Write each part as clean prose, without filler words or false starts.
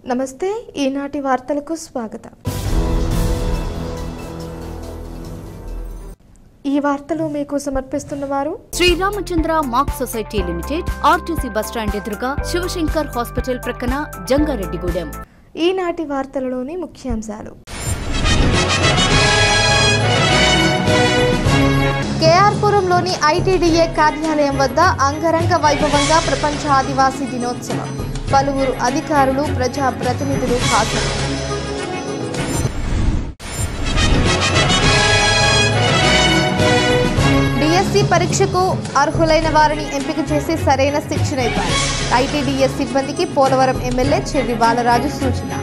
నమస్తే ఈనాటి వార్తలకు స్వాగతం. ఈ వార్తలు మీకు సమర్పిస్తున్నవారు Sriramachandra mark society limited, RTC bus stand ఎదురుగా, శివశంకర్ హాస్పిటల్ ప్రక్కన, జంగారెడ్డిగూడెం. ఈనాటి వార్తలలోని ముఖ్యాంశాలు. కేఆర్పురంలోని ఐటీడీఏ కార్యాలయం వద్ద అంగరంగ వైభవంగా ప్రపంచ ఆదివాసీ దినోత్సవం. పలువురు అధికారులు, ప్రజా ప్రతినిధులు హాజరు. డిఎస్సి పరీక్షకు అర్హులైన వారిని ఎంపిక చేసి సరైన శిక్షణ ఇవ్వాలి. ఐటీడీఎస్ సిబ్బందికి పోలవరం ఎమ్మెల్యే చెర్రి బాలరాజు సూచన.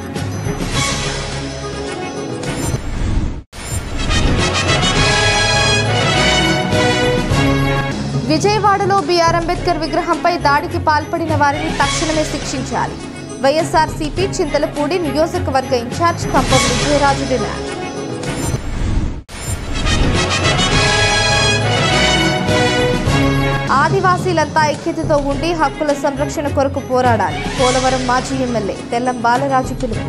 విజయవాడలో బీఆర్ అంబేద్కర్ విగ్రహంపై దాడికి పాల్పడిన వారిని తక్షణమే శిక్షించాలి. వైఎస్ఆర్సీపీ చింతలపూడి నియోజకవర్గ ఇన్ఛార్జ్ కంపం విజయరాజు డిమాండ్. ఆదివాసీలంతా ఐక్యతతో ఉండి హక్కుల సంరక్షణ కొరకు పోరాడాలి. పోలవరం మాజీ ఎమ్మెల్యే తెల్లం బాలరాజు పిలుపు.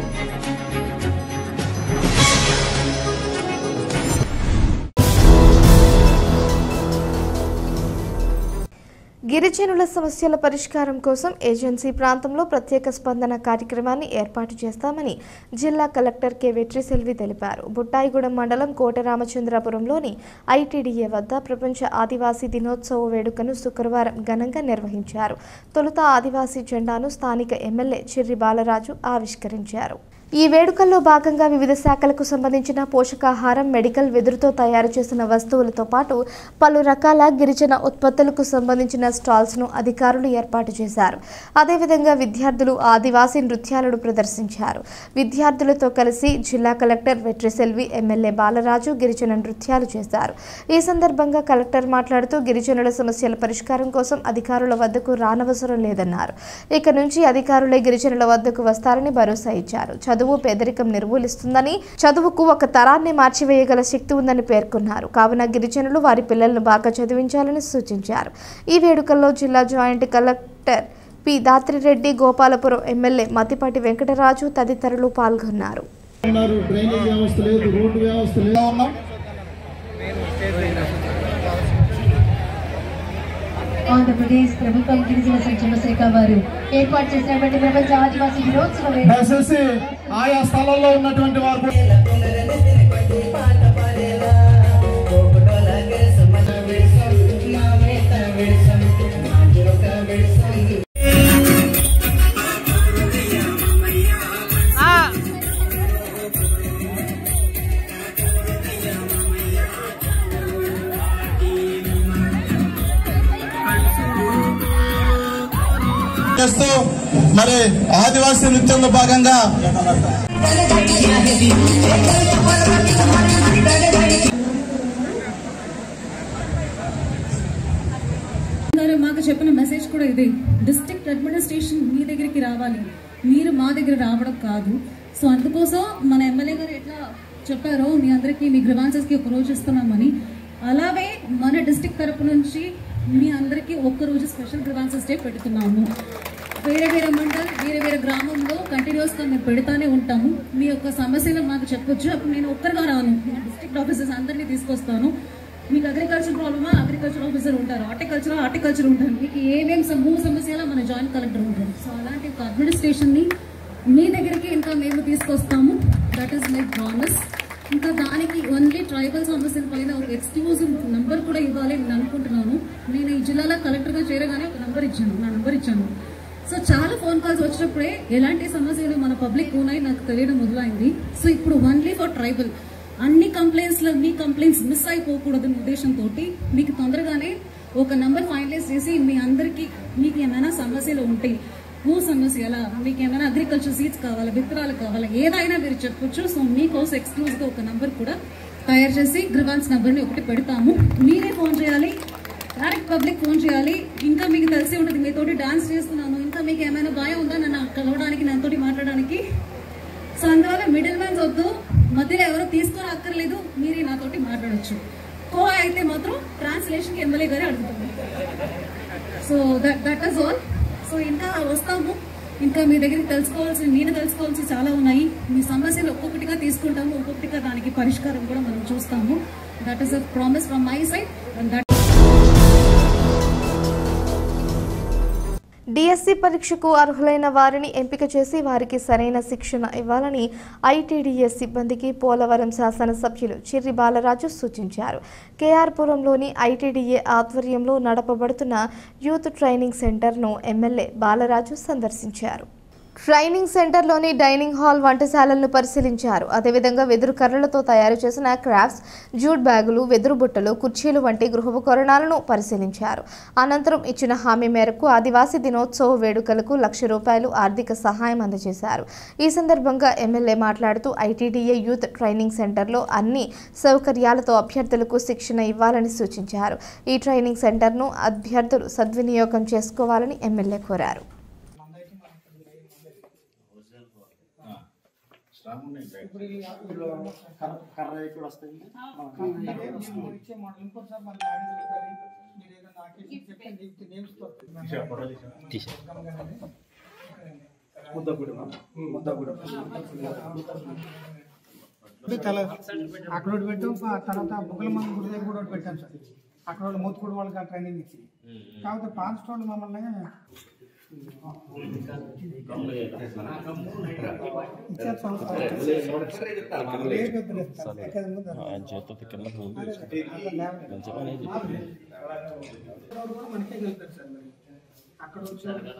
గిరిజనుల సమస్యల పరిష్కారం కోసం ఏజెన్సీ ప్రాంతంలో ప్రత్యేక స్పందన కార్యక్రమాన్ని ఏర్పాటు చేస్తామని జిల్లా కలెక్టర్ కె వెట్రిసెల్వి తెలిపారు. బుట్టాయిగూడెం మండలం కోటరామచంద్రపురంలోని ఐటీడీఏ వద్ద ప్రపంచ ఆదివాసీ దినోత్సవ వేడుకను శుక్రవారం ఘనంగా నిర్వహించారు. తొలుత ఆదివాసీ జెండాను స్థానిక ఎమ్మెల్యే చెర్రి బాలరాజు ఆవిష్కరించారు. ఈ వేడుకల్లో భాగంగా వివిధ శాఖలకు సంబంధించిన పోషకాహారం, మెడికల్, వెదురుతో తయారు చేసిన వస్తువులతో పాటు పలు రకాల గిరిజన ఉత్పత్తులకు సంబంధించిన స్టాల్స్ను అధికారులు ఏర్పాటు చేశారు. అదేవిధంగా విద్యార్థులు ఆదివాసీ నృత్యాలను ప్రదర్శించారు. విద్యార్థులతో కలిసి జిల్లా కలెక్టర్ వెట్రిసెల్వి, ఎమ్మెల్యే బాలరాజు గిరిజన నృత్యాలు చేశారు. ఈ సందర్భంగా కలెక్టర్ మాట్లాడుతూ గిరిజనుల సమస్యల పరిష్కారం కోసం అధికారుల వద్దకు రానవసరం లేదన్నారు. ఇక నుంచి అధికారులే గిరిజనుల వద్దకు వస్తారని భరోసా ఇచ్చారు. చదువు పేదరికం నిర్మూలిస్తుందని, చదువుకు ఒక తరాన్ని మార్చివేయగల శక్తి ఉందని పేర్కొన్నారు. కావున గిరిజనులు వారి పిల్లలను బాగా చదివించాలని సూచించారు. ఈ వేడుకల్లో జిల్లా joint collector P Dhatri Reddy, Gopalapuram MLA Mathipati Venkataraju తదితరులు పాల్గొన్నారు. ఆంధ్రప్రదేశ్ ప్రభుత్వం గిరిజన సంక్షేమ శాఖ వారు ఏర్పాటు చేసినటువంటి ప్రపంచ ఆదివాసీ దినోత్సవం ఆయా స్థలాల్లో ఉన్నటువంటి వారు మరి ఆదివాసీ నృత్యంలో భాగంగా మాకు చెప్పిన మెసేజ్ కూడా ఇది, డిస్ట్రిక్ట్ అడ్మినిస్ట్రేషన్ మీ దగ్గరికి రావాలి, మీరు మా దగ్గర రావడం కాదు. సో అందుకోసం మన ఎమ్మెల్యే గారు ఎట్లా చెప్పారో మీ అందరికీ మీ గ్రీవాన్సెస్కి ఒక రోజు ఇస్తున్నామని, అలాగే మన డిస్ట్రిక్ట్ తరపు నుంచి మీ అందరికీ ఒక్కరోజు స్పెషల్ గ్రీవాన్సెస్ డే పెడుతున్నాము. వేరే వేరే మండల్, వేరే వేరే గ్రామంలో కంటిన్యూస్గా మేము పెడతానే ఉంటాము. మీ యొక్క సమస్యలు మాకు చెప్పొచ్చు. అప్పుడు నేను ఒక్కరిగా రాను, నేను డిస్ట్రిక్ట్ ఆఫీసర్స్ అందరినీ తీసుకొస్తాను. మీకు అగ్రికల్చర్ ప్రాబ్లమా, అగ్రికల్చర్ ఆఫీసర్ ఉంటారు, హార్టికల్చర్ ఉంటారు, మీకు ఏమేమి సమస్యలో మన జాయింట్ కలెక్టర్ ఉంటారు. సో అలాంటి ఒక అడ్మినిస్ట్రేషన్ని మీ దగ్గరికి ఇంకా మేము తీసుకొస్తాము. That is my promise. ఇంకా దానికి ఓన్లీ ట్రైబల్ సమస్యల పైన ఒక ఎక్స్క్లూజివ్ నంబర్ కూడా ఇవ్వాలి నేను అనుకుంటున్నాను. నేను ఈ జిల్లాలో కలెక్టర్గా చేరగానే ఒక నా నంబర్ ఇచ్చాను. సో చాలా ఫోన్ కాల్స్ వచ్చినప్పుడే ఎలాంటి సమస్యలు మన పబ్లిక్ ఉన్నాయి నాకు తెలియడం మొదలైంది. సో ఇప్పుడు ఓన్లీ ఫర్ ట్రైబల్ అన్ని కంప్లైంట్స్లో మీ కంప్లైంట్స్ మిస్ అయిపోకూడదనే ఉద్దేశంతో మీకు తొందరగానే ఒక నంబర్ ఫైనలైజ్ చేసి మీ అందరికీ మీకు ఏమైనా సమస్యలు ఉంటాయి, భూ సమస్య, మీకు ఏమైనా అగ్రికల్చర్ సీడ్స్ కావాలా, విత్తనాలు కావాలా, ఏదైనా మీరు చెప్పొచ్చు. సో మీకోసం ఎక్స్క్లూజివ్గా ఒక నంబర్ కూడా తయారు చేసి గ్రీవాన్స్ నంబర్ని ఒకటి పెడతాము. మీరే ఫోన్ చేయాలి, డైరెక్ట్ పబ్లిక్ ఫోన్ చేయాలి. ఇంకా మీకు తెలిసి ఉంటుంది, మీతోటి డాన్స్ చేస్తున్నాను, ఇంకా మీకు ఏమైనా భయం ఉందా నన్ను కలవడానికి, నాతోటి మాట్లాడడానికి. సో అందువల్ల మిడిల్ మ్యాన్స్ వద్దు, మధ్యలో ఎవరో తీసుకొని అక్కర్లేదు, మీరే నాతోటి మాట్లాడచ్చు. కో అయితే మాత్రం ట్రాన్స్లేషన్కి ఎమ్మెల్యే గారే అడుగుతుంది. So that is all. So ఇంకా వస్తాము, ఇంకా మీ దగ్గరికి నేను తెలుసుకోవాల్సి చాలా ఉన్నాయి. మీ సమస్యలు ఒక్కొక్కటిగా తీసుకుంటాము, ఒక్కొక్కటిగా దానికి పరిష్కారం కూడా మనం చూస్తాము. That is a promise from my side. DSC పరీక్షకు అర్హులైన వారిని ఎంపిక చేసి వారికి సరైన శిక్షణ ఇవ్వాలని ఐటీడీఏ సిబ్బందికి పోలవరం శాసనసభ్యులు చిర్రి బాలరాజు సూచించారు. కేఆర్పురంలోని ఐటీడీఏ ఆధ్వర్యంలో నడపబడుతున్న యూత్ ట్రైనింగ్ సెంటర్ను ఎమ్మెల్యే బాలరాజు సందర్శించారు. ట్రైనింగ్ సెంటర్లోని డైనింగ్ హాల్, వంటశాలలను పరిశీలించారు. అదేవిధంగా వెదురు కర్రలతో తయారు చేసిన క్రాఫ్ట్స్, జూట్ బ్యాగులు, వెదురు బుట్టలు, కుర్చీలు వంటి గృహోపకరణాలను పరిశీలించారు. అనంతరం ఇచ్చిన హామీ మేరకు ఆదివాసీ దినోత్సవ వేడుకలకు ₹1,00,000 ఆర్థిక సహాయం అందజేశారు. ఈ సందర్భంగా ఎమ్మెల్యే మాట్లాడుతూ ఐటీడీఏ యూత్ ట్రైనింగ్ సెంటర్లో అన్ని సౌకర్యాలతో అభ్యర్థులకు శిక్షణ ఇవ్వాలని సూచించారు. ఈ ట్రైనింగ్ సెంటర్ను అభ్యర్థులు సద్వినియోగం చేసుకోవాలని ఎమ్మెల్యే కోరారు. అక్కడ పెట్టాం, తర్వాత బుగ్గల మంది గుడి దగ్గర కూడా పెట్టాం సార్. అక్కడ వాళ్ళు మూతుకూడు వాళ్ళకి ట్రైనింగ్ ఇచ్చి, కాకపోతే పాన్స్ వాళ్ళు మమ్మల్ని మనకే వెళ్తారు సార్. మరి అక్కడ వచ్చారు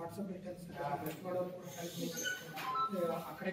వాట్సాప్ పెట్టారు సార్. అక్కడే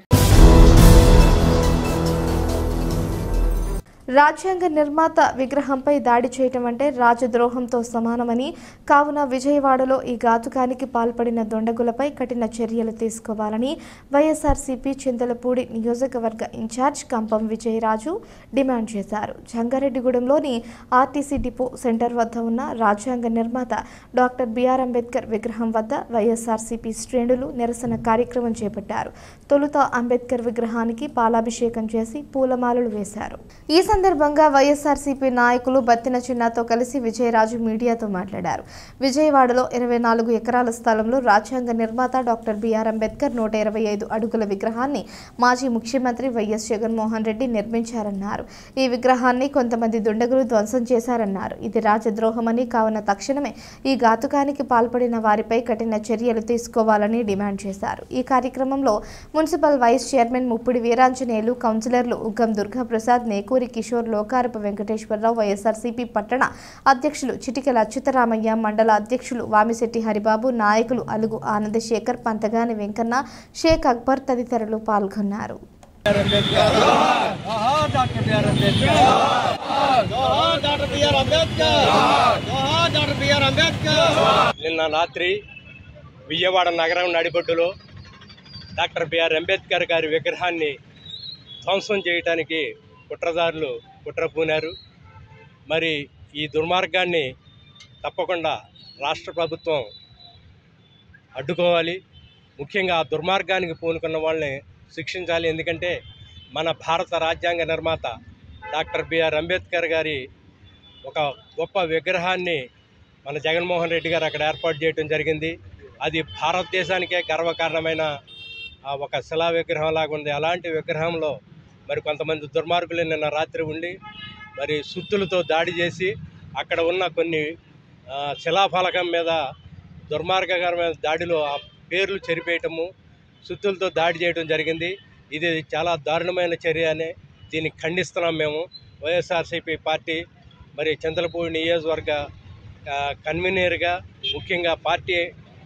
రాజ్యాంగ నిర్మాత విగ్రహంపై దాడి చేయటం అంటే రాజద్రోహంతో సమానమని, కావున విజయవాడలో ఈ ఘాతుకానికి పాల్పడిన దుండగులపై కఠిన చర్యలు తీసుకోవాలని వైఎస్ఆర్సీపీ చింతలపూడి నియోజకవర్గ ఇన్ఛార్జ్ కంపం విజయరాజు డిమాండ్ చేశారు. జంగారెడ్డిగూడెంలోని ఆర్టీసీ డిపో సెంటర్ వద్ద ఉన్న రాజ్యాంగ నిర్మాత డాక్టర్ బిఆర్ అంబేద్కర్ విగ్రహం వద్ద వైఎస్ఆర్సీపీ శ్రేణులు నిరసన కార్యక్రమం చేపట్టారు. తొలుత అంబేద్కర్ విగ్రహానికి పాలాభిషేకం చేసి పూలమాలలు వేశారు. ఈ సందర్భంగా వైఎస్ఆర్సీపీ నాయకులు బత్తిన చిన్నాతో కలిసి విజయరాజు మీడియాతో మాట్లాడారు. విజయవాడలో 24 ఎకరాల స్థలంలో రాజ్యాంగ నిర్మాత డాక్టర్ బిఆర్ అంబేద్కర్ 125 అడుగుల విగ్రహాన్ని మాజీ ముఖ్యమంత్రి వైఎస్ జగన్మోహన్ రెడ్డి నిర్మించారన్నారు. ఈ విగ్రహాన్ని కొంతమంది దుండగులు ధ్వంసం చేశారన్నారు. ఇది రాజద్రోహమని, కావున తక్షణమే ఈ ఘాతుకానికి పాల్పడిన వారిపై కఠిన చర్యలు తీసుకోవాలని డిమాండ్ చేశారు. ఈ కార్యక్రమంలో municipal vice chairman Muppidi Veeranjaneyulu, కౌన్సిలర్లు ఉగ్గం దుర్గాప్రసాద్, నేకూరి కిషోర్, లోకారపు వెంకటేశ్వరరావు, వైఎస్ఆర్సీపీ పట్టణ అధ్యక్షులు చిటికెల అచ్యుతరామయ్య, మండల అధ్యక్షులు వామిశెట్టి హరిబాబు, నాయకులు అలుగు ఆనందశేఖర్, పంతగాని వెంకన్న, షేక్ అక్బర్ తదితరులు పాల్గొన్నారు. నిన్న రాత్రి విజయవాడ నగరం నడిబొడ్డులో డాక్టర్ బిఆర్ అంబేద్కర్ గారి విగ్రహాన్ని ధ్వంసం చేయడానికి కుట్రదారులు కుట్ర పూనారు. మరి ఈ దుర్మార్గాన్ని తప్పకుండా రాష్ట్ర ప్రభుత్వం అడ్డుకోవాలి. ముఖ్యంగా ఆ దుర్మార్గానికి పూనుకున్న వాళ్ళని శిక్షించాలి. ఎందుకంటే మన భారత రాజ్యాంగ నిర్మాత డాక్టర్ బిఆర్ అంబేద్కర్ గారి ఒక గొప్ప విగ్రహాన్ని మన జగన్మోహన్ రెడ్డి గారు అక్కడ ఏర్పాటు చేయడం జరిగింది. అది భారతదేశానికే గర్వకారణమైన ఒక శిలా విగ్రహం లాగా ఉంది. అలాంటి విగ్రహంలో మరి కొంతమంది దుర్మార్గులు నిన్న రాత్రి ఉండి మరి సుత్తులతో దాడి చేసి అక్కడ ఉన్న కొన్ని శిలాఫలకం మీద దుర్మార్గకరమైన దాడిలో ఆ పేర్లు చెరిపేయటము, సుత్తులతో దాడి చేయడం జరిగింది. ఇది చాలా దారుణమైన చర్య అని దీన్ని ఖండిస్తున్నాం మేము. వైఎస్ఆర్సీపీ పార్టీ మరి చింతలపూడి నియోజకవర్గ కన్వీనర్గా ముఖ్యంగా పార్టీ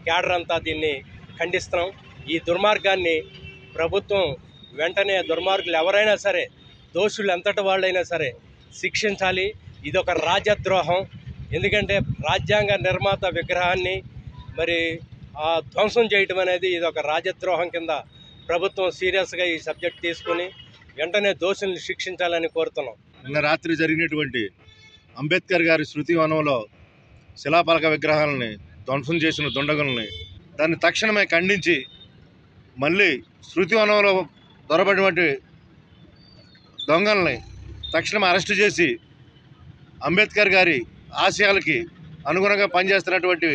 క్యాడర్ అంతా దీన్ని ఖండిస్తున్నాం. ఈ దుర్మార్గాన్ని ప్రభుత్వం వెంటనే దుర్మార్గులు ఎవరైనా సరే, దోషులు ఎంతటి వాళ్ళైనా సరే శిక్షించాలి. ఇదొక రాజద్రోహం. ఎందుకంటే రాజ్యాంగ నిర్మాత విగ్రహాన్ని మరి ధ్వంసం చేయటం అనేది ఇదొక రాజద్రోహం కింద ప్రభుత్వం సీరియస్గా ఈ సబ్జెక్ట్ తీసుకొని వెంటనే దోషుల్ని శిక్షించాలని కోరుతున్నాం. నిన్న రాత్రి జరిగినటువంటి అంబేద్కర్ గారి స్మృతి వనంలో శిలాఫలక విగ్రహాలని ధ్వంసం చేసిన దుండగుల్ని దాన్ని తక్షణమే ఖండించి మళ్ళీ స్మృతి వనంలో దొరబడినటువంటి దొంగల్ని తక్షణం అరెస్టు చేసి అంబేద్కర్ గారి ఆశయాలకి అనుగుణంగా పనిచేస్తున్నటువంటి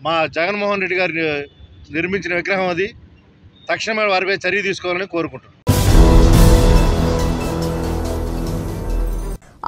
మా జగన్మోహన్ రెడ్డి గారు నిర్మించిన విగ్రహం అది. తక్షణమే వారిపై చర్య తీసుకోవాలని కోరుకుంటున్నాం.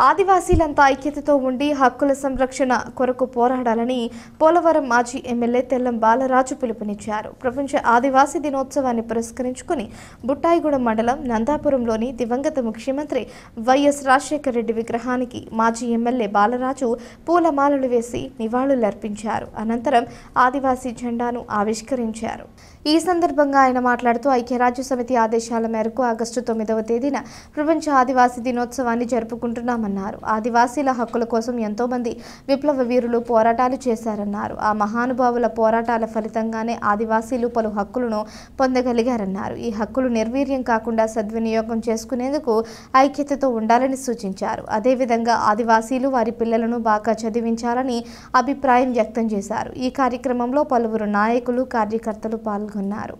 ఆదివాసీలంతా ఐక్యతతో ఉండి హక్కుల సంరక్షణ కొరకు పోరాడాలని పోలవరం మాజీ ఎమ్మెల్యే తెల్లం బాలరాజు పిలుపునిచ్చారు. ప్రపంచ ఆదివాసీ దినోత్సవాన్ని పురస్కరించుకుని బుట్టాయిగూడెం మండలం నందాపురంలోని దివంగత ముఖ్యమంత్రి వైఎస్ రాజశేఖర రెడ్డి విగ్రహానికి మాజీ ఎమ్మెల్యే బాలరాజు పూలమాలలు వేసి నివాళులర్పించారు. అనంతరం ఆదివాసీ జెండాను ఆవిష్కరించారు. ఈ సందర్భంగా ఆయన మాట్లాడుతూ ఐక్యరాజ్య సమితి ఆదేశాల మేరకు ఆగస్టు 9వ తేదీన ప్రపంచ ఆదివాసీ దినోత్సవాన్ని జరుపుకుంటున్నామన్నారు. ఆదివాసీల హక్కుల కోసం ఎంతో మంది విప్లవ వీరులు పోరాటాలు చేశారన్నారు. ఆ మహానుభావుల పోరాటాల ఫలితంగానే ఆదివాసీలు పలు హక్కులను పొందగలిగారన్నారు. ఈ హక్కులు నిర్వీర్యం కాకుండా సద్వినియోగం చేసుకునేందుకు ఐక్యతతో ఉండాలని సూచించారు. అదేవిధంగా ఆదివాసీలు వారి పిల్లలను బాగా చదివించాలని అభిప్రాయం వ్యక్తం చేశారు. ఈ కార్యక్రమంలో పలువురు నాయకులు కార్యకర్తలు పాల్గొన్నారు.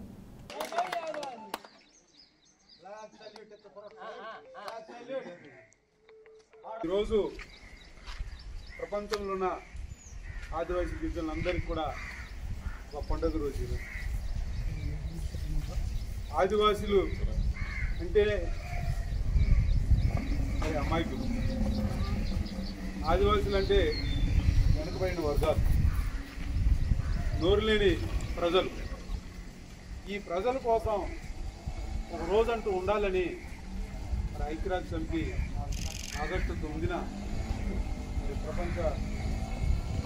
ఈరోజు ప్రపంచంలో ఉన్న ఆదివాసీ గిరిజనులందరికీ కూడా ఒక పండుగ రోజు. ఆదివాసీలు అంటే అమాయకులు. ఆదివాసీలు అంటే వెనుకబడిన వర్గాలు, నోరు లేని ప్రజలు. ఈ ప్రజల కోసం ఒక రోజంటూ ఉండాలని ఐక్యరాజ్య సమితి ఆగస్టు 9న ప్రపంచ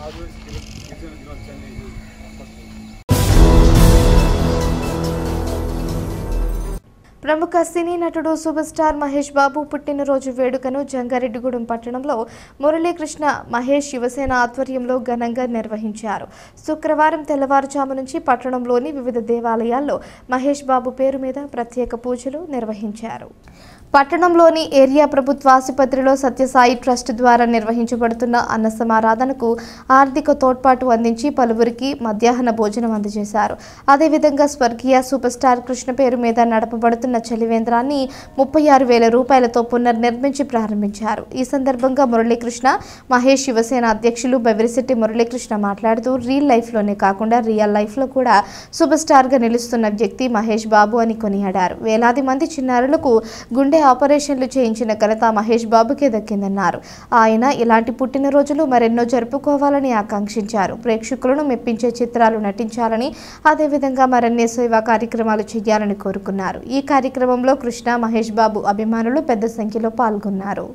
ఆదివాసీ గిరిజన దినోత్సవాన్ని ప్రముఖ సినీ నటుడు సూపర్ స్టార్ మహేష్ బాబు పుట్టినరోజు వేడుకను జంగారెడ్డిగూడెం పట్టణంలో మురళీకృష్ణ మహేష్ శివసేన ఆధ్వర్యంలో ఘనంగా నిర్వహించారు. శుక్రవారం తెల్లవారుజాము నుంచి పట్టణంలోని వివిధ దేవాలయాల్లో మహేష్ బాబు పేరు మీద ప్రత్యేక పూజలు నిర్వహించారు. పట్టణంలోని ఏరియా ప్రభుత్వ ఆసుపత్రిలో సత్యసాయి ట్రస్ట్ ద్వారా నిర్వహించబడుతున్న అన్న సమారాధనకు ఆర్థిక తోడ్పాటు అందించి పలువురికి మధ్యాహ్న భోజనం అందజేశారు. అదేవిధంగా స్వర్గీయ సూపర్ స్టార్ కృష్ణ పేరు మీద నడపబడుతున్న చలివేంద్రాన్ని 36,000 రూపాయలతో పునర్నిర్మించి ప్రారంభించారు. ఈ సందర్భంగా మురళీకృష్ణ మహేష్ శివసేన అధ్యక్షులు బెవిరిశెట్టి మురళీకృష్ణ మాట్లాడుతూ రియల్ లైఫ్లోనే కాకుండా రియల్ లైఫ్లో కూడా సూపర్ స్టార్గా నిలుస్తున్న వ్యక్తి మహేష్ బాబు అని కొనియాడారు. వేలాది మంది చిన్నారులకు గుండె ఆపరేషన్లు చేయించిన ఘనత మహేష్ బాబుకే దక్కిందన్నారు. ఆయన ఇలాంటి పుట్టినరోజులు మరెన్నో జరుపుకోవాలని ఆకాంక్షించారు. ప్రేక్షకులను మెప్పించే చిత్రాలు నటించాలని, అదేవిధంగా మరిన్ని సేవా కార్యక్రమాలు చేయాలని కోరుకున్నారు. ఈ కార్యక్రమంలో కృష్ణ, మహేష్ బాబు అభిమానులు పెద్ద సంఖ్యలో పాల్గొన్నారు.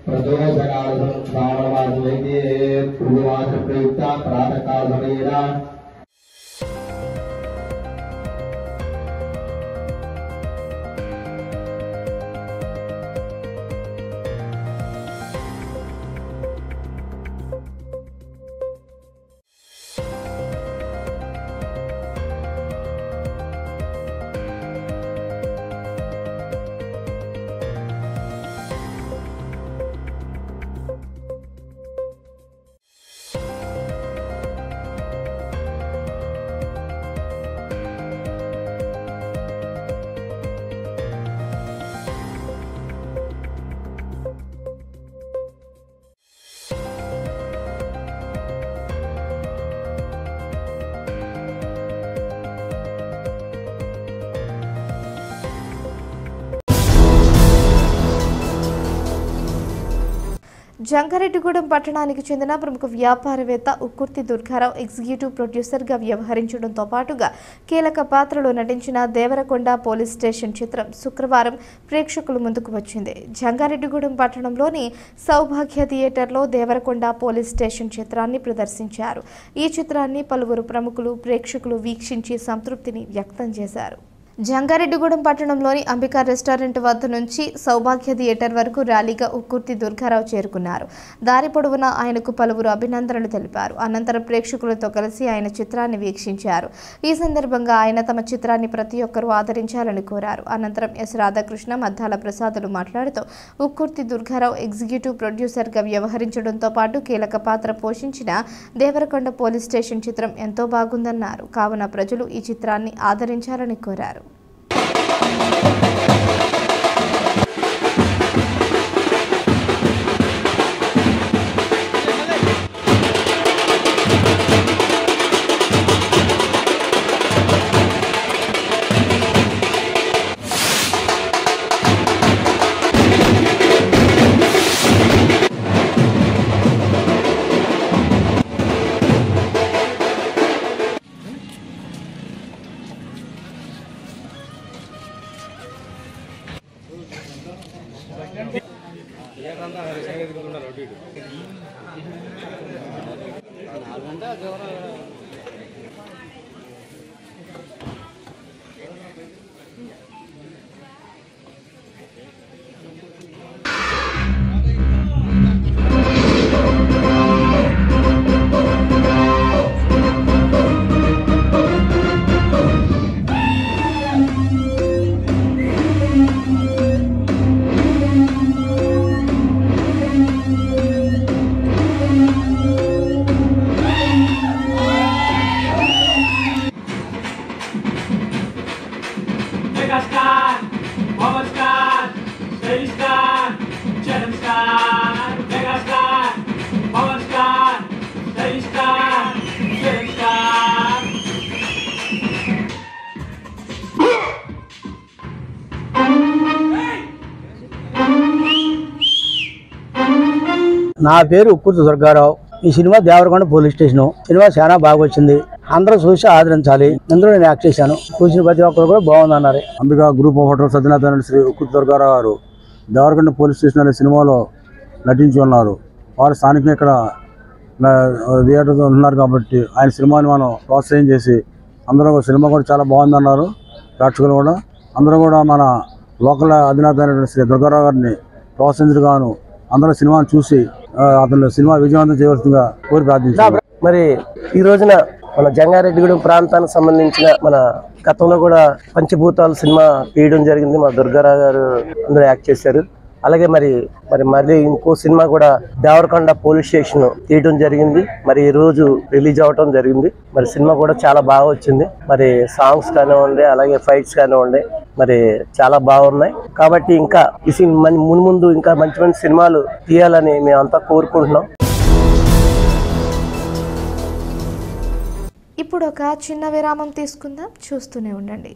ప్రదోషకాలం శ్రావణమాసమైతే పూర్వమాస ప్రయుక్త ప్రాతకాల సమయేన జంగారెడ్డిగూడెం పట్టణానికి చెందిన ప్రముఖ వ్యాపారవేత్త ఉక్కుర్తి దుర్గారావు ఎగ్జిక్యూటివ్ ప్రొడ్యూసర్గా వ్యవహరించడంతో పాటుగా కీలక పాత్రలో నటించిన దేవరకొండ పోలీస్ స్టేషన్ చిత్రం శుక్రవారం ప్రేక్షకుల ముందుకు వచ్చింది. జంగారెడ్డిగూడెం పట్టణంలోని సౌభాగ్య థియేటర్లో దేవరకొండ పోలీస్ స్టేషన్ చిత్రాన్ని ప్రదర్శించారు. ఈ చిత్రాన్ని పలువురు ప్రముఖులు ప్రేక్షకులు వీక్షించి సంతృప్తిని వ్యక్తం చేశారు. జంగారెడ్డిగూడెం పట్టణంలోని అంబికా రెస్టారెంట్ వద్ద నుంచి సౌభాగ్య థియేటర్ వరకు ర్యాలీగా ఉక్కుర్తి దుర్గారావు చేరుకున్నారు. దారి పొడవునా ఆయనకు పలువురు అభినందనలు తెలిపారు. అనంతరం ప్రేక్షకులతో కలిసి ఆయన చిత్రాన్ని వీక్షించారు. ఈ సందర్భంగా ఆయన తమ చిత్రాన్ని ప్రతి ఒక్కరూ ఆదరించాలని కోరారు. అనంతరం ఎస్ రాధాకృష్ణ, మద్దాల ప్రసాదులు మాట్లాడుతూ ఉక్కుర్తి దుర్గారావు ఎగ్జిక్యూటివ్ ప్రొడ్యూసర్గా వ్యవహరించడంతో పాటు కీలక పాత్ర పోషించిన దేవరకొండ పోలీస్ స్టేషన్ చిత్రం ఎంతో బాగుందన్నారు. కావున ప్రజలు ఈ చిత్రాన్ని ఆదరించాలని కోరారు. నా పేరు ఉక్కుతు దుర్గారావు. ఈ cinema Devarakonda police station cinema చాలా బాగా వచ్చింది. అందరూ చూసి ఆదరించాలి. ఇందులో నేను యాక్ట్ చేశాను. చూసిన ప్రతి ఒక్కరు కూడా బాగుందన్నారు. అంబికా గ్రూప్ ఆఫ్ హోటల్స్ అధినేత శ్రీ ఉక్కుతు దుర్గారావు గారు దేవరకొండ పోలీస్ స్టేషన్ అనే సినిమాలో నటించి ఉన్నారు. వారు స్థానికంగా ఇక్కడ థియేటర్ ఉన్నారు కాబట్టి ఆయన సినిమాని మనం ప్రోత్సహం చేసి అందరూ సినిమా కూడా చాలా బాగుందన్నారు. ప్రేక్షకులు కూడా అందరూ కూడా మన లోకల్ అధినేత శ్రీ దుర్గారావు గారిని ప్రోత్సహించగాను అందరూ సినిమాను చూసి అతను సినిమా విజయవంతం చేయవలసిందిగా కోరి ప్రార్థించారు. మరి ఈ రోజున మన జంగారెడ్డిగూడెం ప్రాంతానికి సంబంధించిన మన గతంలో కూడా పంచభూతాలు సినిమా తీయడం జరిగింది. మా దుర్గారావు గారు అందరూ యాక్ట్ చేశారు. అలాగే మళ్ళీ ఇంకో సినిమా కూడా దేవరకొండ పోలీస్ స్టేషన్ తీయడం జరిగింది. మరి ఈ రోజు రిలీజ్ అవడం జరిగింది. మరి సినిమా కూడా చాలా బాగా వచ్చింది. మరి సాంగ్స్ కానివ్వండి, అలాగే ఫైట్స్ కానివ్వండి, మరి చాలా బాగున్నాయి. కాబట్టి ఇంకా ముందు ఇంకా మంచి మంచి సినిమాలు తీయాలని మేమంతా కోరుకుంటున్నాం. ఇప్పుడు ఒక చిన్న విరామం తీసుకుందాం. చూస్తూనే ఉండండి.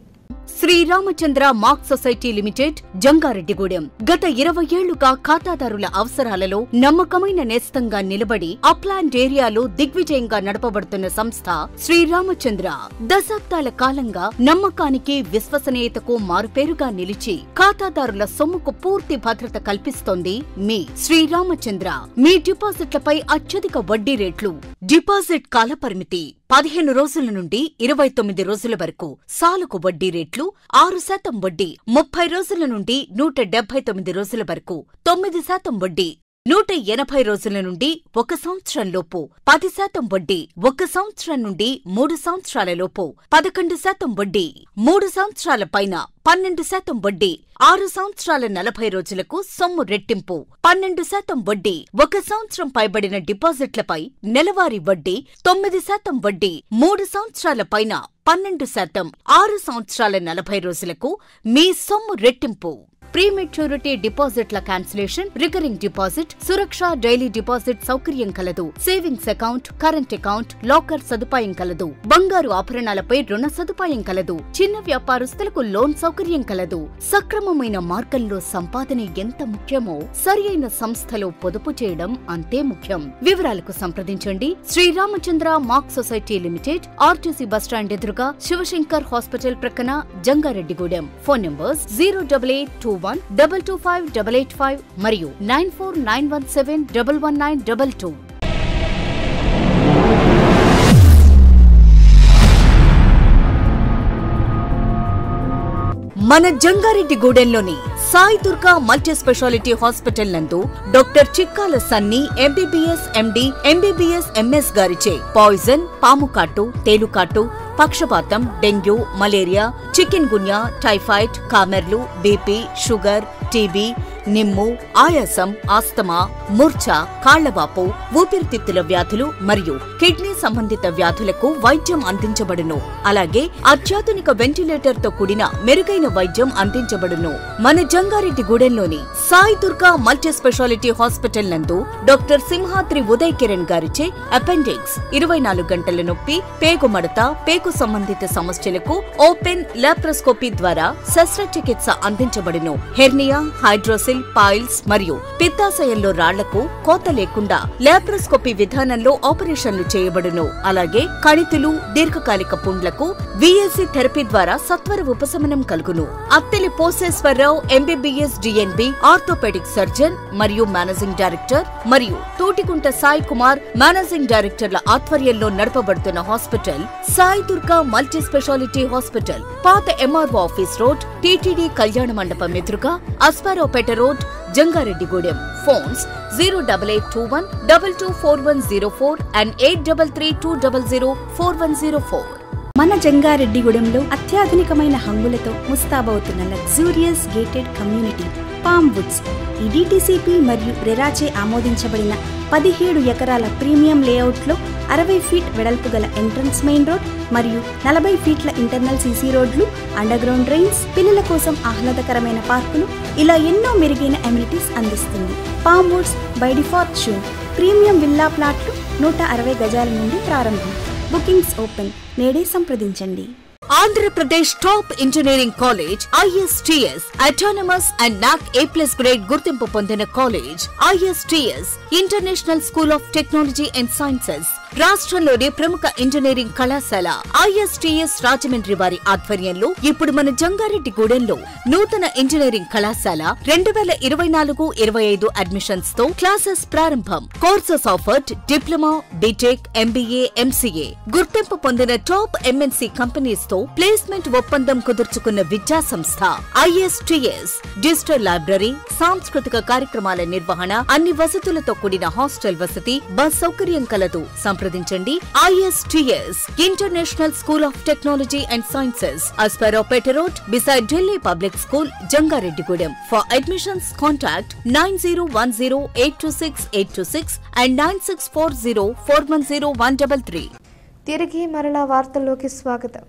Sriramachandra mark society limited Jangareddygudem గత 20 ఏళ్లుగా ఖాతాదారుల అవసరాలలో నమ్మకమైన నేస్తంగా నిలబడి అప్లాండ్ ఏరియాలో దిగ్విజయంగా నడపబడుతున్న సంస్థ శ్రీరామచంద్ర. దశాబ్దాల కాలంగా నమ్మకానికి విశ్వసనీయతకు మారుపేరుగా నిలిచి ఖాతాదారుల సొమ్ముకు పూర్తి భద్రత కల్పిస్తోంది మీ శ్రీరామచంద్ర. మీ డిపాజిట్లపై అత్యధిక వడ్డీ రేట్లు, డిపాజిట్ కాలపరిమితి 15 రోజుల నుండి 29 రోజుల వరకు, సాలుకు వడ్డీ రేట్లు 6% వడ్డీ, 30 రోజుల నుండి 179 రోజుల వరకు 9% వడ్డీ, 180 రోజుల నుండి 1 సంవత్సరం లోపు 10% వడ్డీ, 1 సంవత్సరం నుండి 3 సంవత్సరాల లోపు 11% వడ్డీ, 3 సంవత్సరాల పైన 12% వడ్డీ, 6 సంవత్సరాల 40 రోజులకు సొమ్ము రెట్టింపు 12% వడ్డీ, 1 సంవత్సరం పైబడిన డిపాజిట్లపై నెలవారీ వడ్డీ 9% వడ్డీ, 3 సంవత్సరాల పైన 12%, 6 సంవత్సరాల 40 రోజులకు మీ సొమ్ము రెట్టింపు. ప్రీమెచ్యూరిటీ డిపాజిట్ల క్యాన్సిలేషన్, రికరింగ్ డిపాజిట్, సురక్ష డైలీ డిపాజిట్ సౌకర్యం కలదు. Savings account, current account, locker సదుపాయం కలదు. బంగారు ఆభరణాలపై రుణ సదుపాయం కలదు. చిన్న వ్యాపారస్తులకు లోన్ సౌకర్యం కలదు. సక్రమమైన మార్గంలో సంపాదన ఎంత ముఖ్యమో సరియైన సంస్థలో పొదుపు చేయడం అంతే ముఖ్యం. వివరాలకు సంప్రదించండి. Sriramachandra mark society limited, RTC bus stand ఎదురుగా, శివశంకర్ హాస్పిటల్ ప్రక్కన, జంగారెడ్డిగూడెం. ఫోన్ నంబర్స్ 08821225885 మరియు 9491711922. మన జంగారెడ్డిగూడెంలోని Sai Durga multi speciality hospital నందు doctor Chikkala Sunny MBBS MD, MBBS MS గారిచే పాయిజన్, పాముకాటు, తేలుకాటు, పక్షపాతం, dengue, malaria, chikungunya, typhoid, కామెర్లు, బీపీ, షుగర్, టీబీ, నిమ్ము, ఆయాసం, ఆస్తమా, మూర్ఛ, కాళ్లవాపు, ఊపిరితిత్తుల వ్యాధులు మరియు కిడ్నీ సంబంధిత వ్యాధులకు వైద్యం అందించబడును. అలాగే అత్యాధునిక వెంటిలేటర్ తో కూడిన మెరుగైన వైద్యం అందించబడును. మన జంగారెడ్డిగూడెంలోని Sai Durga multi speciality hospital నందు డాక్టర్ సింహాద్రి ఉదయ్ కిరణ్ గారిచే అపెండిక్స్, 24 గంటల నొప్పి, పేగు మడత, పేగు సంబంధిత సమస్యలకు ఓపెన్ లాప్రోస్కోపీ ద్వారా శస్త్రచికిత్స అందించబడును. హెర్నియా, హైడ్రోసిల్, పైల్స్ మరియు పిత్తాశయంలో రాళ్లకు కోత లేకుండా లాప్రోస్కోపీ విధానంలో ఆపరేషన్లు చేయబడును. అలాగే కణితులు, దీర్ఘకాలిక పుండ్లకు విఎస్సి థెరపీ ద్వారా సత్వర ఉపశమనం కలుగును. Atteli Poseswararao MBBS DNB, orthopaedic surgeon మరియు మేనేజింగ్ డైరెక్టర్, మరియు తోటికుంట సాయి కుమార్ మేనేజింగ్ డైరెక్టర్ల ఆధ్వర్యంలో నడపబడుతున్న hospital Sai Durga multi speciality hospital, పాత ఎంఆర్ఓ ఆఫీస్ రోడ్, టీటీడీ కళ్యాణ మండపం ఎదురుగా, Asparaopeta road, Jangareddygudem. Phones 08821224104 and 8332004104. మన జంగారెడ్డిగూడెంలో అత్యాధునికమైన హంగులతో ముస్తాబవుతున్న luxurious gated community palm woods. ఈ డిటిసిపి మరియు రెరాచే ఆమోదించబడిన 17 ఎకరాల ప్రీమియం లేఅవుట్లో 60 ఫీట్ వెడల్పు గల ఎంట్రన్స్ మెయిన్ రోడ్ మరియు 40 ఫీట్ల ఇంటర్నల్ సీసీ రోడ్లు, అండర్ గ్రౌండ్ డ్రైన్స్, పిల్లల కోసం ఆహ్లాదకరమైన పార్కులు, ఇలా ఎన్నో మెరుగైన అమ్యూనిటీస్ అందిస్తుంది. Palm Woods by default shown premium villa ప్లాట్లు 160 గజాల నుండి ప్రారంభం. Bookings open. నేడే సంప్రదించండి. Andhra Pradesh top engineering college ISTS autonomous and NAC A+ grade గుర్తింపు పొందిన college ISTS international school of technology and sciences రాష్ట్రంలోని ప్రముఖ ఇంజనీరింగ్ కళాశాల ISTS రాజమండ్రి వారి ఆధ్వర్యంలో ఇప్పుడు మన జంగారెడ్డిగూడెంలో నూతన ఇంజనీరింగ్ కళాశాల 2024-25 అడ్మిషన్స్ తో క్లాసెస్ ప్రారంభం. Courses offered diploma, BTech, MBA, MCA. గుర్తింపు పొందిన టాప్ MNC కంపెనీస్ తో ప్లేస్మెంట్ ఒప్పందం కుదుర్చుకున్న విద్యా సంస్థ ISTS. డిజిటల్ లైబ్రరీ, సాంస్కృతిక కార్యక్రమాల నిర్వహణ, అన్ని వసతులతో కూడిన హాస్టల్ వసతి, బస్ సౌకర్యం కలదు. సంప్రదించండి ISTS international school of technology and sciences, Asparapeta road, beside Delhi public school, Jangareddygudem. For admissions contact 9010826826 and 9640410133. తిరిగి మరలా వార్తల్లోకి స్వాగతం.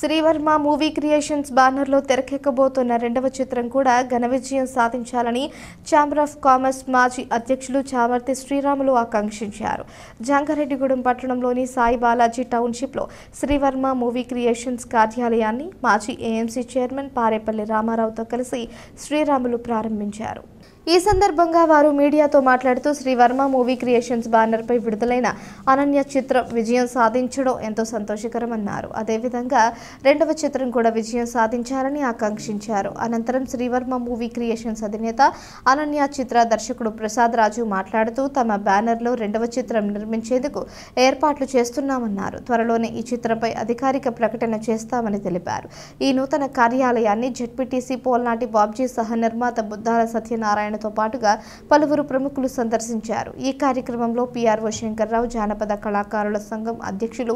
శ్రీవర్మ మూవీ క్రియేషన్స్ బ్యానర్లో తెరకెక్కబోతున్న రెండవ చిత్రం కూడా ఘన విజయం సాధించాలని ఛాంబర్ ఆఫ్ కామర్స్ మాజీ అధ్యక్షులు చామర్తి శ్రీరాములు ఆకాంక్షించారు. జంగారెడ్డిగూడెం పట్టణంలోని సాయి బాలాజీ టౌన్షిప్లో శ్రీవర్మ మూవీ క్రియేషన్స్ కార్యాలయాన్ని మాజీ AMC చైర్మన్ పారేపల్లి రామారావుతో కలిసి శ్రీరాములు ప్రారంభించారు. ఈ సందర్భంగా వారు మీడియాతో మాట్లాడుతూ శ్రీవర్మ మూవీ క్రియేషన్స్ బ్యానర్పై విడుదలైన అనన్య చిత్రం విజయం సాధించడం ఎంతో సంతోషకరమన్నారు. అదేవిధంగా రెండవ చిత్రం కూడా విజయం సాధించాలని ఆకాంక్షించారు. అనంతరం శ్రీవర్మ మూవీ క్రియేషన్స్ అధినేత అనన్య చిత్ర దర్శకుడు ప్రసాద్ రాజు మాట్లాడుతూ తమ బ్యానర్లో రెండవ చిత్రం నిర్మించేందుకు ఏర్పాట్లు చేస్తున్నామన్నారు. త్వరలోనే ఈ చిత్రంపై అధికారిక ప్రకటన చేస్తామని తెలిపారు. ఈ నూతన కార్యాలయాన్ని జెడ్పీటీసీ పోల్నాటి బాబ్జీ సహ నిర్మాత బుద్ధాల సత్యనారాయణ తో పాటుగా పలువురు ప్రముఖులు సందర్శించారు. ఈ కార్యక్రమంలో PRO శంకర్రావు, జానపద కళాకారుల సంఘం అధ్యక్షులు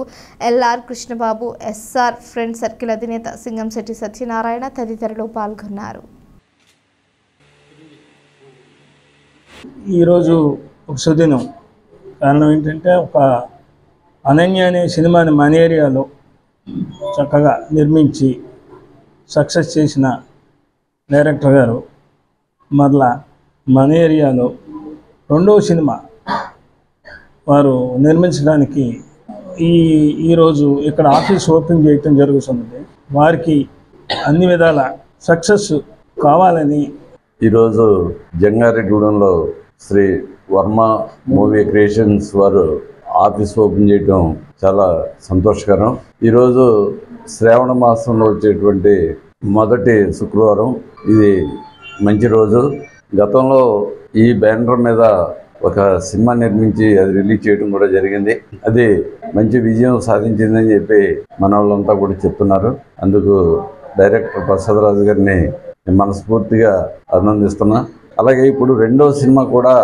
LR Krishnababu, SR friend circle అధినేత సింగంశెట్టి సత్యనారాయణ తదితరులు పాల్గొన్నారు. ఈరోజు ఒక సుదినం. కారణం ఏంటంటే ఒక అనన్య అనే సినిమాని మన ఏరియాలో చక్కగా నిర్మించి సక్సెస్ చేసిన డైరెక్టర్ గారు మరలా మన ఏరియాలో రెండవ సినిమా వారు నిర్మించడానికి ఈరోజు ఇక్కడ ఆఫీస్ ఓపెన్ చేయటం జరుగుతుంది. వారికి అన్ని విధాల సక్సెస్ కావాలని ఈరోజు జంగారెడ్డిగూడెంలో శ్రీ వర్మ మూవీ క్రియేషన్స్ వారు ఆఫీస్ ఓపెన్ చేయటం చాలా సంతోషకరం. ఈరోజు శ్రావణ మాసంలో వచ్చేటువంటి మొదటి శుక్రవారం. ఇది మంచి రోజు. గతంలో ఈ బ్యానర్ మీద ఒక సినిమా నిర్మించి అది రిలీజ్ చేయడం కూడా జరిగింది. అది మంచి విజయం సాధించిందని చెప్పి మన వాళ్ళంతా కూడా చెప్తున్నారు. అందుకు డైరెక్టర్ ప్రసాద్ రాజు గారిని మనస్ఫూర్తిగా అభినందిస్తున్నా. అలాగే ఇప్పుడు రెండవ సినిమా కూడా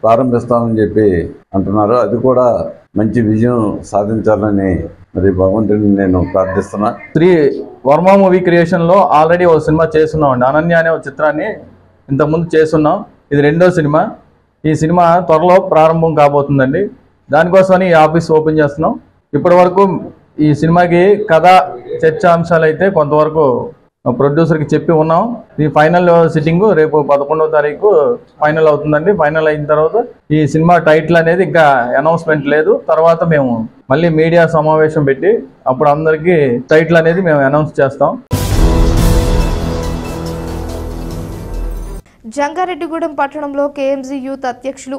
ప్రారంభిస్తామని చెప్పి అంటున్నారు. అది కూడా మంచి విజయం సాధించాలని మరి భగవంతుడిని నేను ప్రార్థిస్తున్నా. శ్రీ వర్మ మూవీ క్రియేషన్లో ఆల్రెడీ ఒక సినిమా చేస్తున్నామండి. అనన్య అనే ఒక చిత్రాన్ని ఇంతకుముందు చేస్తున్నాం. ఇది రెండో సినిమా. ఈ సినిమా త్వరలో ప్రారంభం కాబోతుందండి. దానికోసమని ఈ ఆఫీస్ ఓపెన్ చేస్తున్నాం. ఇప్పటి వరకు ఈ సినిమాకి కథ చర్చాంశాలు అయితే కొంతవరకు ప్రొడ్యూసర్కి చెప్పి ఉన్నాం. ఈ ఫైనల్ సిట్టింగ్ రేపు 11వ తారీఖు ఫైనల్ అవుతుందండి. ఫైనల్ అయిన తర్వాత ఈ సినిమా టైటిల్ అనేది ఇంకా అనౌన్స్మెంట్ లేదు. తర్వాత మేము మళ్ళీ మీడియా సమావేశం పెట్టి అప్పుడు అందరికీ టైటిల్ అనేది మేము అనౌన్స్ చేస్తాం. జంగారెడ్డిగూడెం పట్టణంలో KMG యూత్ అధ్యక్షులు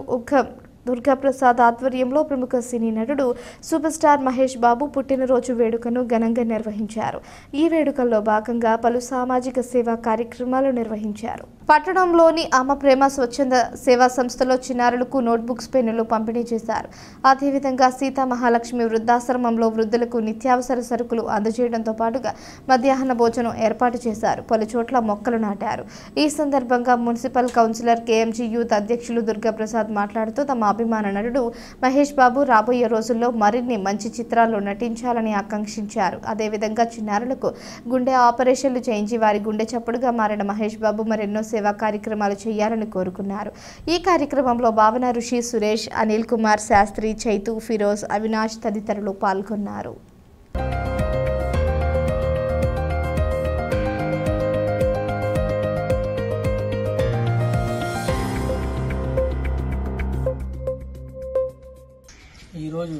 దుర్గాప్రసాద్ ఆధ్వర్యంలో ప్రముఖ సినీ నటుడు సూపర్ స్టార్ మహేష్ బాబు పుట్టినరోజు వేడుకను ఘనంగా నిర్వహించారు. ఈ వేడుకల్లో భాగంగా పలు సామాజిక సేవా కార్యక్రమాలు నిర్వహించారు. పట్టణంలోని అమ్మ ప్రేమ స్వచ్ఛంద సేవా సంస్థలో చిన్నారులకు నోట్బుక్స్, పెన్నులు పంపిణీ చేశారు. అదేవిధంగా సీతా మహాలక్ష్మి వృద్ధాశ్రమంలో వృద్ధులకు నిత్యావసర సరుకులు అందజేయడంతో పాటుగా మధ్యాహ్న భోజనం ఏర్పాటు చేశారు. పలు చోట్ల మొక్కలు నాటారు. ఈ సందర్భంగా మున్సిపల్ కౌన్సిలర్ KMG యూత్ అధ్యక్షులు దుర్గాప్రసాద్ మాట్లాడుతూ తమ అభిమాన నటుడు మహేష్ బాబు రాబోయే రోజుల్లో మరిన్ని మంచి చిత్రాల్లో నటించాలని ఆకాంక్షించారు. అదేవిధంగా చిన్నారులకు గుండె ఆపరేషన్లు చేయించి వారి గుండె చప్పుడుగా మారిన మహేష్ బాబు మరెన్నో సేవా కార్యక్రమాలు చేయాలని కోరుకున్నారు. ఈ కార్యక్రమంలో భావన ఋషి, సురేష్, అనిల్ కుమార్ శాస్త్రి, చైతు, ఫిరోజ్, అవినాష్ తదితరులు పాల్గొన్నారు. ఈరోజు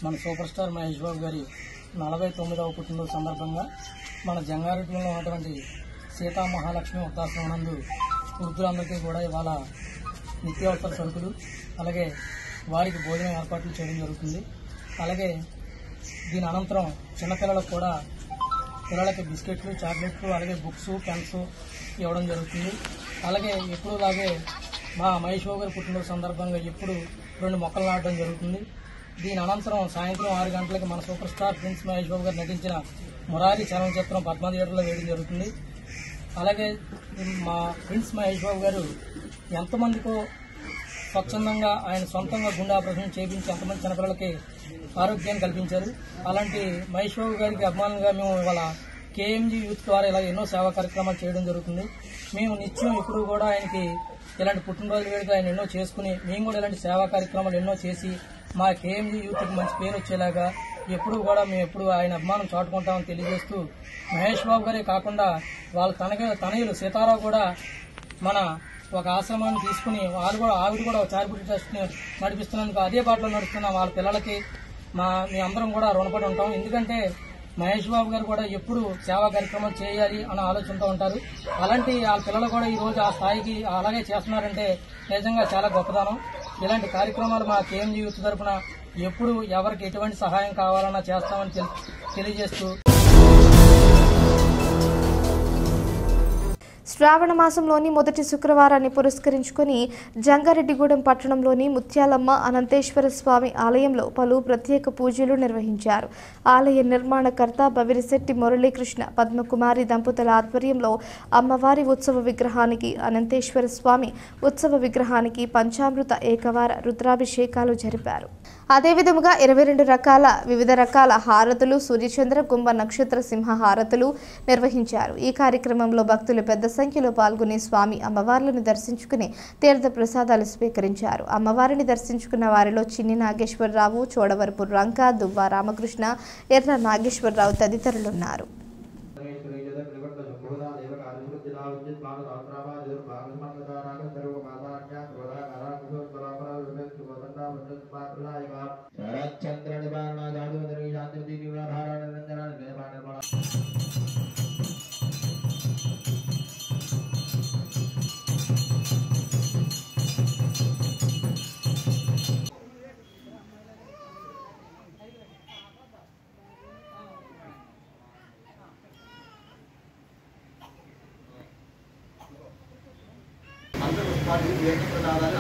మన సూపర్ స్టార్ మహేష్ బాబు గారి 49వ పుట్టినరోజు సందర్భంగా మన జంగారెడ్డిలో ఉన్నటువంటి సీతా మహాలక్ష్మి వృద్ధాశ్రమం నందు వృద్ధులందరికీ కూడా ఇవాళ నిత్యావసర సరుకులు అలాగే వారికి భోజనం ఏర్పాట్లు చేయడం జరుగుతుంది. అలాగే దీని అనంతరం చిన్నపిల్లలకు కూడా పిల్లలకి బిస్కెట్లు, చాక్లెట్లు, అలాగే బుక్స్, పెన్స్ ఇవ్వడం జరుగుతుంది. అలాగే ఎప్పుడులాగే మా మహేష్ బాబు గారి పుట్టినరోజు సందర్భంగా ఎప్పుడు 2 మొక్కలు నాటడం జరుగుతుంది. దీని అనంతరం సాయంత్రం 6 గంటలకు మన super star prince Mahesh Babu గారు నటించిన మురారి చలనచిత్రం పద్మ థియేటర్లో వేయడం జరుగుతుంది. అలాగే మా ప్రిన్స్ మహేష్ బాబు గారు ఎంతమందికో స్వచ్ఛందంగా ఆయన సొంతంగా గుండె ఆపరేషన్ చేయించి ఎంతమంది చిన్నపిల్లలకి ఆరోగ్యాన్ని కల్పించారు. అలాంటి మహేష్ బాబు గారికి అభిమానులుగా మేము ఇవాళ కేఎంజీ యూత్ ద్వారా ఇలా ఎన్నో సేవా కార్యక్రమాలు చేయడం జరుగుతుంది. మేము నిత్యం ఇప్పుడు కూడా ఆయనకి ఇలాంటి పుట్టినరోజు వేడుక ఆయన ఎన్నో చేసుకుని మేము కూడా ఇలాంటి సేవా కార్యక్రమాలు ఎన్నో చేసి మా కేఎంజీ యూత్కి మంచి పేరు వచ్చేలాగా ఎప్పుడు కూడా మేము ఎప్పుడు ఆయన అభిమానం చాటుకుంటామని తెలియజేస్తూ, మహేష్ బాబు గారే కాకుండా వాళ్ళ తనయులు సీతారావు కూడా మన ఒక ఆశ్రమాన్ని తీసుకుని ఆవిడ కూడా చారిటీ ట్రస్ట్ నడిపిస్తున్నందుకు అదే బాటలో నడుస్తున్న వాళ్ళ పిల్లలకి మీ అందరం కూడా రుణపడి ఉంటాం. ఎందుకంటే మహేష్ బాబు గారు కూడా ఎప్పుడు సేవా కార్యక్రమం చేయాలి అన్న ఆలోచనతో ఉంటారు. అలాంటి వాళ్ళ పిల్లలు కూడా ఈ రోజు ఆ స్థాయికి అలాగే చేస్తున్నారంటే నిజంగా చాలా గొప్పదనం. ఇలాంటి కార్యక్రమాలు మా కేఎంజీ యూత్ తరఫున ఎప్పుడు ఎవరికి ఎటువంటి సహాయం కావాలన్నా చేస్తామని తెలియజేస్తూ, శ్రావణ మాసంలోని మొదటి శుక్రవారాన్ని పురస్కరించుకుని జంగారెడ్డిగూడెం పట్టణంలోని ముత్యాలమ్మ అనంతేశ్వర స్వామి ఆలయంలో పలు ప్రత్యేక పూజలు నిర్వహించారు. ఆలయ నిర్మాణకర్త బవిరిశెట్టి మురళీకృష్ణ పద్మకుమారి దంపతుల ఆధ్వర్యంలో అమ్మవారి ఉత్సవ విగ్రహానికి, అనంతేశ్వర స్వామి ఉత్సవ విగ్రహానికి పంచామృత ఏకవార రుద్రాభిషేకాలు జరిపారు. అదేవిధముగా 22 వివిధ రకాల హారతులు, సూర్యచంద్ర కుంభ నక్షత్ర సింహ హారతులు నిర్వహించారు. ఈ కార్యక్రమంలో భక్తులు పెద్ద సంఖ్యలో పాల్గొని స్వామి అమ్మవార్లను దర్శించుకుని తీర్థ ప్రసాదాలు స్వీకరించారు. అమ్మవారిని దర్శించుకున్న వారిలో చిన్ని నాగేశ్వరరావు, చోడవరపు రంక, దువ్వ రామకృష్ణ, ఎర్ర నాగేశ్వరరావు తదితరులున్నారు.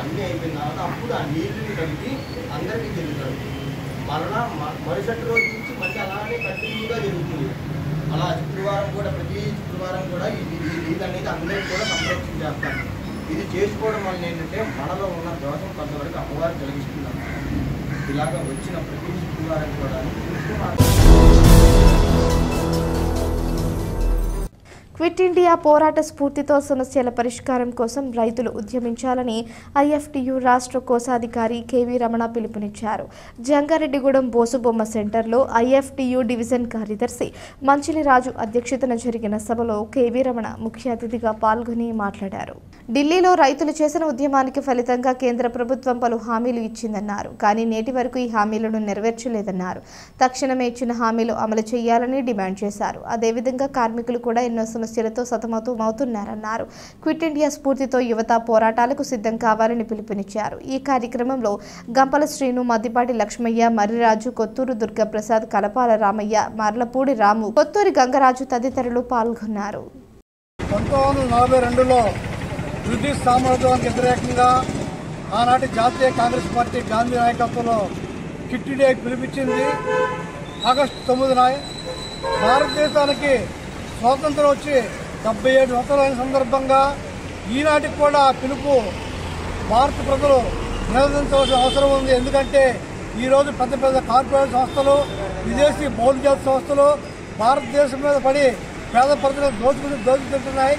అన్నీ అయిపోయిన తర్వాత అప్పుడు ఆ నీళ్ళని కలిపి అందరికీ జరుగుతుంది. మరలా మరుసటి రోజు నుంచి మళ్ళీ అలానే కంటిన్యూగా జరుగుతుంది. అలా శుక్రవారం కూడా ప్రతి శుక్రవారం కూడా ఈ నీళ్ళు అనేది అందరికీ కూడా సంరక్షణ చేస్తాను. ఇది చేసుకోవడం వల్ల ఏంటంటే మనలో ఉన్న దోషం కొంతవరకు అమ్మవారు కలిగిస్తున్నాం. ఇలాగ వచ్చిన ప్రతి శుక్రవారం కూడా క్విట్ ఇండియా పోరాట స్ఫూర్తితో సమస్యల పరిష్కారం కోసం రైతులు ఉద్యమించాలని ఐఎఫ్టియు రాష్ట్ర కోశాధికారి కెవి రమణ పిలుపునిచ్చారు. జంగారెడ్డిగూడెం బోసుబొమ్మ సెంటర్లో ఐఎఫ్టియు డివిజన్ కార్యదర్శి మంచిలిరాజు అధ్యక్షతన జరిగిన సభలో కెవి రమణ ముఖ్య అతిథిగా పాల్గొని మాట్లాడారు. ఢిల్లీలో రైతులు చేసిన ఉద్యమానికి ఫలితంగా కేంద్ర ప్రభుత్వం పలు హామీలు ఇచ్చిందన్నారు. కానీ నేటి వరకు ఈ హామీలను నెరవేర్చలేదన్నారు. తక్షణమే ఇచ్చిన హామీలు అమలు చేయాలని డిమాండ్ చేశారు. అదేవిధంగా కార్మికులు కూడా ఎన్నో సమస్యలతో సతమతమవుతున్నారన్నారు. క్విట్ ఇండియా స్ఫూర్తితో యువత పోరాటాలకు సిద్ధం కావాలని పిలుపునిచ్చారు. ఈ కార్యక్రమంలో గంపల శ్రీను, మద్దిపాటి లక్ష్మయ్య, మర్రిరాజు, కొత్తూరు దుర్గాప్రసాద్, కలపాల రామయ్య, మర్లపూడి రాము, కొత్తూరి గంగరాజు తదితరులు పాల్గొన్నారు. 1942లో బ్రిటిష్ సామ్రాజ్యానికి వ్యతిరేకంగా ఆనాటి జాతీయ కాంగ్రెస్ పార్టీ గాంధీ నాయకత్వంలో క్విట్ ఇండియా పిలిపించింది. ఆగస్టు 9న భారతదేశానికి స్వాతంత్రం వచ్చి 77 సంవత్సరాల సందర్భంగా ఈనాటికి కూడా పిలుపు భారత ప్రజలు నిరోధించవలసిన అవసరం ఉంది. ఎందుకంటే ఈరోజు పెద్ద పెద్ద కార్పొరేట్ సంస్థలు, విదేశీ బౌద్ధజాతి సంస్థలు భారతదేశం మీద పడి పేద ప్రజలను దోచుకుంటున్నాయి.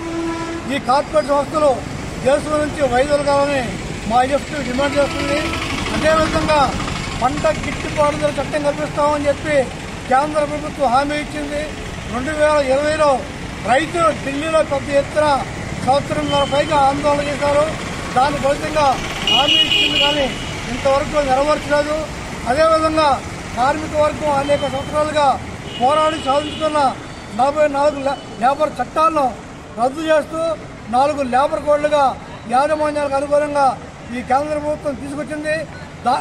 ఈ కార్పొరేట్ సంస్థలు దేశం నుంచి వైదొలగాలని మా ఐఎఫ్టీ డిమాండ్ చేస్తుంది. అదేవిధంగా పంట గిట్టుబాటు ధర చట్టం కల్పిస్తామని చెప్పి కేంద్ర ప్రభుత్వం హామీ ఇచ్చింది. 2020లో రైతులు ఢిల్లీలో పెద్ద ఎత్తున సంవత్సరంన్నర పైగా ఆందోళన చేశారు. దాని ఫలితంగా హామీ ఇచ్చింది కానీ ఇంతవరకు నెరవేర్చలేదు. అదేవిధంగా కార్మిక వర్గం అనేక సంవత్సరాలుగా పోరాడి సాధించుకున్న 44 లేబర్ చట్టాలను రద్దు చేస్తూ 4 లేబర్ కోడ్లుగా యాజమాన్యాలకు అనుగుణంగా ఈ కేంద్ర ప్రభుత్వం తీసుకొచ్చింది.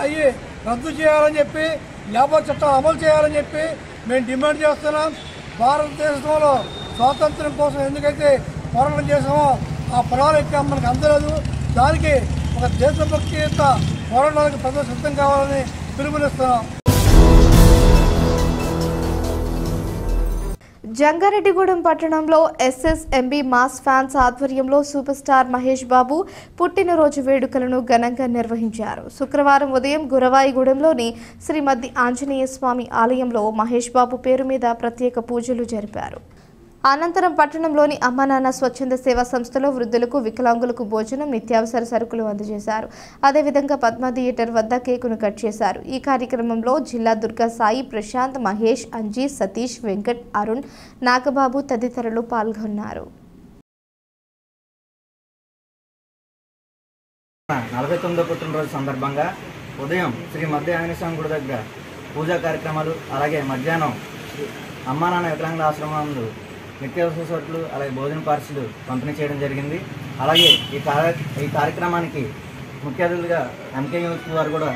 అవి రద్దు చేయాలని చెప్పి, లేబర్ చట్టాలు అమలు చేయాలని చెప్పి మేము డిమాండ్ చేస్తున్నాం. భారతదేశంలో స్వాతంత్రం కోసం ఎందుకైతే పోరాటం చేసామో ఆ ప్రణాళిక మనకు అందలేదు. దానికి ఒక దేశభక్తి యొక్క పోరాటానికి ప్రజలు సిద్ధం కావాలని పిలుపునిస్తున్నాం. జంగారెడ్డిగూడెం పట్టణంలో ఎస్ఎస్ఎంబి మాస్ ఫ్యాన్స్ ఆధ్వర్యంలో సూపర్ స్టార్ మహేష్ బాబు పుట్టినరోజు వేడుకలను ఘనంగా నిర్వహించారు. శుక్రవారం ఉదయం గురవాయిగూడెంలోని శ్రీ మద్ది ఆంజనేయ స్వామి ఆలయంలో మహేష్ బాబు పేరు మీద ప్రత్యేక పూజలు జరిపారు. అనంతరం పట్టణంలోని అమ్మానాన్న స్వచ్ఛంద సేవా సంస్థలో వృద్ధులకు, వికలాంగులకు భోజనం, నిత్యావసర సరుకులు అందజేశారు. అదేవిధంగా పద్మ థియేటర్ వద్ద కేకును కట్ చేశారు. ఈ కార్యక్రమంలో జిల్లా దుర్గా సాయి, ప్రశాంత్, మహేష్, అంజీ, సతీష్, వెంకట్, అరుణ్, నాగబాబు తదితరులు పాల్గొన్నారు. 49వ పుట్టినరోజు సందర్భంగా ఉదయం శ్రీ మద్ది ఆంజనేయ స్వామి గుడి దగ్గర పూజా కార్యక్రమాలు, అలాగే మధ్యాహ్నం అమ్మానాన్న వికలాంగుల ఆశ్రమంలో నిత్యావసర సరుకులు, అలాగే భోజన పార్సలు పంపిణీ చేయడం జరిగింది. అలాగే ఈ కార్యక్రమానికి ముఖ్య అతిథులుగా ఎంకే యూత్ వారు కూడా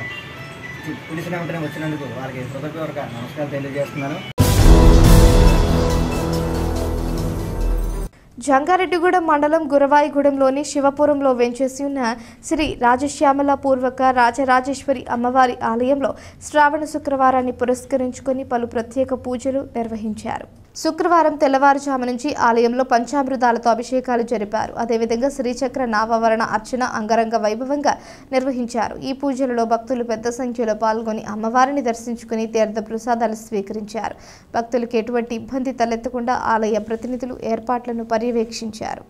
పిలిచిన వెంటనే వచ్చినందుకు వారికి హృదయపూర్వక నమస్కారాలు తెలియజేస్తున్నాను. జంగారెడ్డిగూడెం మండలం గురవాయిగూడెంలోని శివపురంలో వెంచేసి ఉన్న శ్రీ రాజశ్యామల పూర్వక రాజరాజేశ్వరి అమ్మవారి ఆలయంలో శ్రావణ శుక్రవారాన్ని పురస్కరించుకొని పలు ప్రత్యేక పూజలు నిర్వహించారు. శుక్రవారం తెల్లవారుజాము నుంచి ఆలయంలో పంచామృతాలతో అభిషేకాలు జరిపారు. అదేవిధంగా శ్రీచక్ర నావావరణ అర్చన అంగరంగ వైభవంగా నిర్వహించారు. ఈ పూజలలో భక్తులు పెద్ద సంఖ్యలో పాల్గొని అమ్మవారిని దర్శించుకుని తీర్థ ప్రసాదాలు స్వీకరించారు. భక్తులకు ఎటువంటి ఇబ్బంది తలెత్తకుండా ఆలయ ప్రతినిధులు ఏర్పాట్లను పర్యవేక్షించారు.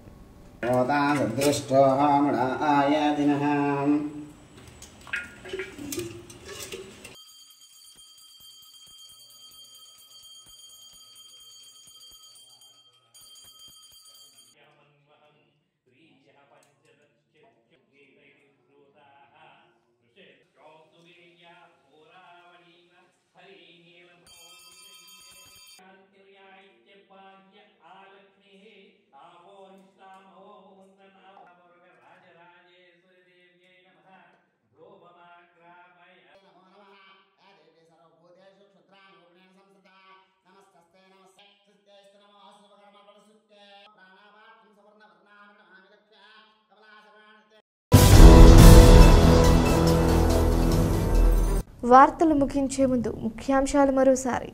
వార్తలు ముగించే ముందు ముఖ్యాంశాలు మరోసారి.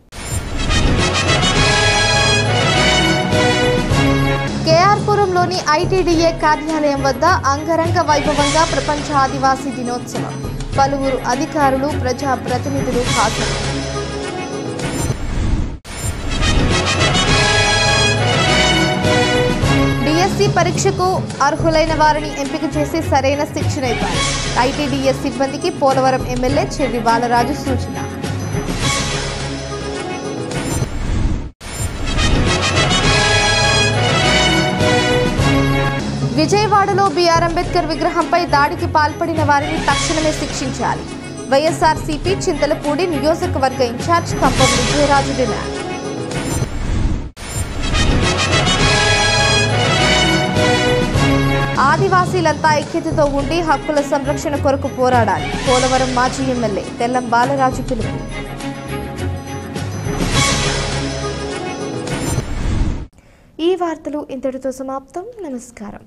కేఆర్పురంలోని ఐటీడీఏ కార్యాలయం వద్ద అంగరంగ వైభవంగా ప్రపంచ ఆదివాసీ దినోత్సవం. పలువురు అధికారులు, ప్రజా ప్రతినిధులు హాజరు. డిఎస్సి పరీక్షకు అర్హులైన వారిని ఎంపిక చేసి సరైన శిక్షణ ఇవ్వాలి. ఐటీడీఎస్ సిబ్బందికి పోలవరం ఎమ్మెల్యే చెర్రి బాలరాజు సూచన. విజయవాడలో బీఆర్ అంబేద్కర్ విగ్రహంపై దాడికి పాల్పడిన వారిని తక్షణమే శిక్షించాలి. వైఎస్ఆర్సీపీ చింతలపూడి నియోజకవర్గ ఇన్ఛార్జ్ కంపం విజయరాజు డిమాండ్. ఆదివాసీలంతా ఐక్యతతో ఉండి హక్కుల సంరక్షణ కొరకు పోరాడాలి. పోలవరం మాజీ ఎమ్మెల్యే తెల్లం బాలరాజు పిలుపు. ఈ వార్తలు ఇంతటితో సమాప్తం. నమస్కారం.